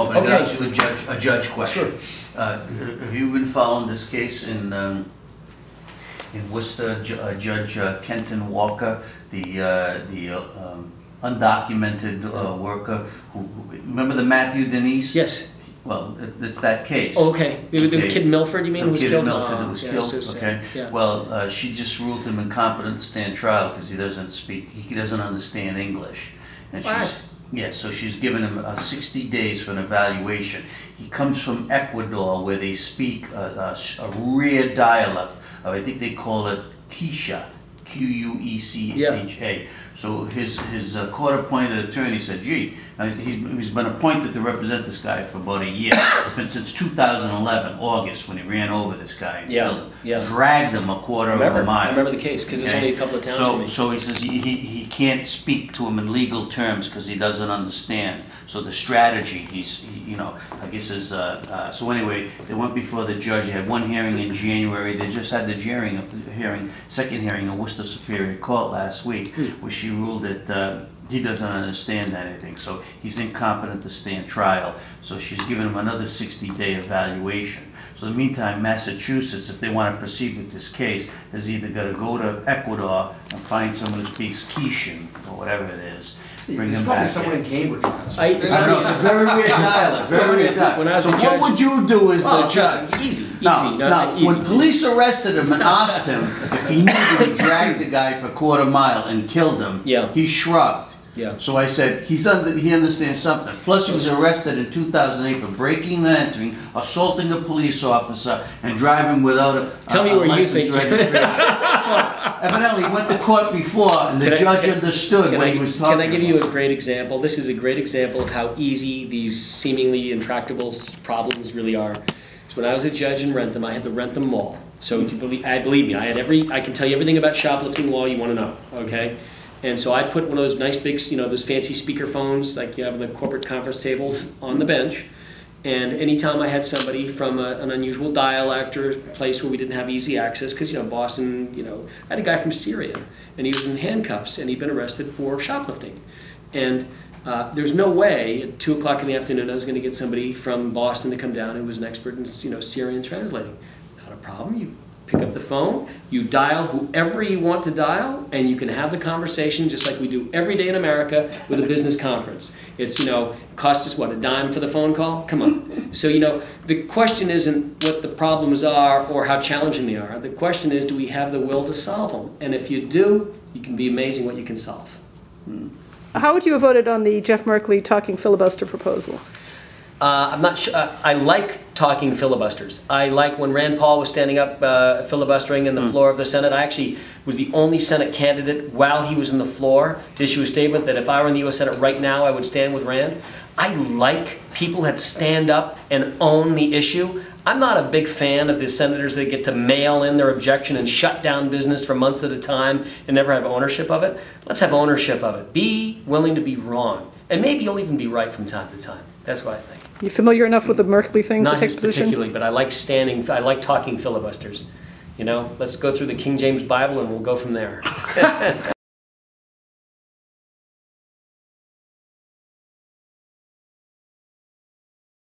But Okay. I'll ask you a judge question. Sure. Have you been following this case in Worcester? Judge Kenton Walker, the undocumented worker remember the Matthew Denise? Yes. Well, it's that case. Oh, okay. The kid in Milford, you mean, who was killed? The kid in Milford that was yeah, killed, so okay. Yeah. Well, she just ruled him incompetent to stand trial because he doesn't understand English. And so she's given him 60 days for an evaluation. He comes from Ecuador where they speak a rare dialect. I think they call it Quechua. Quecha. So his court-appointed attorney said, gee, he's been appointed to represent this guy for about a year. It's been since 2011, August, when he ran over this guy and killed him. Yeah. Dragged him a quarter of a mile. I remember the case, because it's only a couple of towns from me. So he says he can't speak to him in legal terms because he doesn't understand. So the strategy, I guess is, so anyway, they went before the judge. They had one hearing in January. They just had the second hearing in Worcester Superior Court last week, where she ruled that he doesn't understand anything, so he's incompetent to stand trial. So she's given him another 60-day evaluation. So in the meantime, Massachusetts, if they want to proceed with this case, has either got to go to Ecuador and find someone who speaks Quechua or whatever it is. Bring them back. There's probably someone in Cambridge. I know, it's very weird dialect, very weird dialect. So what would you do as the judge? Easy. Now, when police arrested him and asked him if he knew that he dragged the guy for a quarter mile and killed him, he shrugged. Yeah. So I said, he understands something. Plus he was arrested in 2008 for breaking and entering, assaulting a police officer, and driving without a license registration. So evidently he went to court before and the judge understood what he was talking about. Can I give you a great example? This is a great example of how easy these seemingly intractable problems really are. So when I was a judge in Rentham, I had the Rentham Mall. So believe me, I can tell you everything about shoplifting law you want to know, okay? And so I put one of those nice big, those fancy speaker phones like you have in the corporate conference tables on the bench. And anytime I had somebody from an unusual dialect or a place where we didn't have easy access, because, Boston, I had a guy from Syria, and he was in handcuffs, and he'd been arrested for shoplifting. And there's no way at 2 o'clock in the afternoon I was going to get somebody from Boston to come down who was an expert in, Syrian translating. Not a problem. You pick up the phone, you dial whoever you want to dial, and you can have the conversation just like we do every day in America with a business conference. It's, cost us what, a dime for the phone call? Come on. So, the question isn't what the problems are or how challenging they are. The question is, do we have the will to solve them? And if you do, you can be amazing what you can solve. How would you have voted on the Jeff Merkley talking filibuster proposal? I'm not sure. I like talking filibusters. I like when Rand Paul was standing up filibustering in the floor of the Senate. I actually was the only Senate candidate while he was in the floor to issue a statement that if I were in the U.S. Senate right now, I would stand with Rand. I like people that stand up and own the issue. I'm not a big fan of the senators that get to mail in their objection and shut down business for months at a time and never have ownership of it. Let's have ownership of it. Be willing to be wrong. And maybe you'll even be right from time to time. That's what I think. You familiar enough with the Merkley thing to take position? Not particularly, but I like talking filibusters. Let's go through the King James Bible and we'll go from there.